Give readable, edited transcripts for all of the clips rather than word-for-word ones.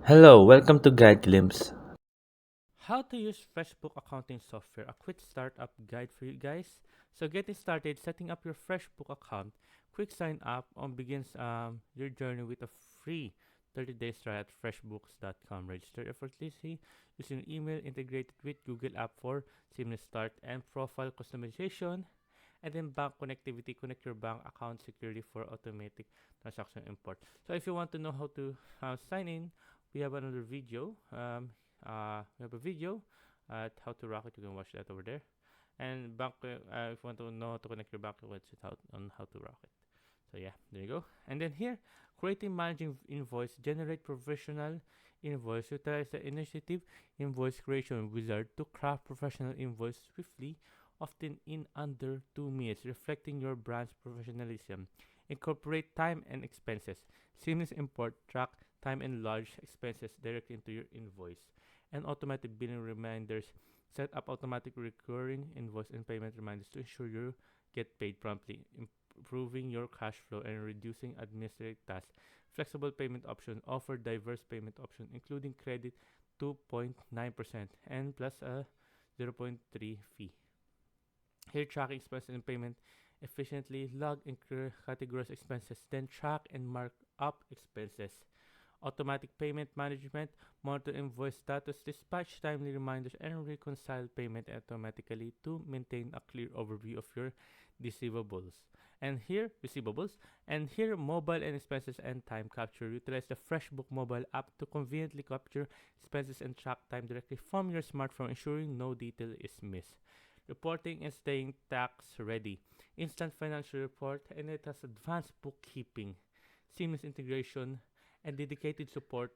Hello, welcome to Guide Glimpse. How to use FreshBook accounting software, a quick startup guide for you guys. So getting started, setting up your FreshBook account. Quick sign up begins your journey with a free 30 days trial at freshbooks.com. Register effortlessly using email integrated with Google App for seamless start and profile customization. And then bank connectivity, connect your bank account securely for automatic transaction import. So if you want to know how to sign in, we have another video. We have a video at how to rock it. You can watch that over there. And bank, if you want to know how to connect your bank, it's out on how to rock it. So yeah, there you go. And then here, creating managing invoice, generate professional invoice. Utilize the initiative invoice creation wizard to craft professional invoice swiftly, often in under 2 minutes, reflecting your brand's professionalism. Incorporate time and expenses. Seamless import, track time and large expenses directly into your invoice. And automatic billing reminders. Set up automatic recurring invoice and payment reminders to ensure you get paid promptly, improving your cash flow and reducing administrative tasks. Flexible payment option. Offer diverse payment options, including credit 2.9% and plus a 0.3 fee. Here, tracking expenses and payment efficiently. Log and categorize expenses, then track and mark up expenses. Automatic payment management, monitor invoice status, dispatch timely reminders, and reconcile payment automatically to maintain a clear overview of your receivables. And here, mobile and expenses and time capture. Utilize the FreshBook mobile app to conveniently capture expenses and track time directly from your smartphone, ensuring no detail is missed. Reporting and staying tax ready. Instant financial report, and it has advanced bookkeeping, seamless integration, and dedicated support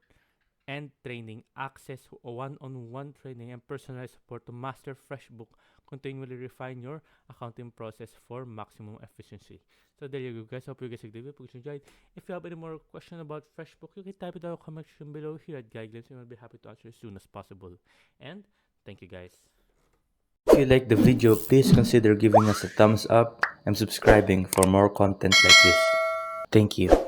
and training. Access one-on-one training and personalized support to master FreshBook. Continually refine your accounting process for maximum efficiency. So there you go, guys. Hope you guys enjoyed. If you have any more question about FreshBook, you can type it down in the comment section below here at Guidelines, and we'll be happy to answer as soon as possible. And thank you, guys. If you like the video, please consider giving us a thumbs up and subscribing for more content like this. Thank you.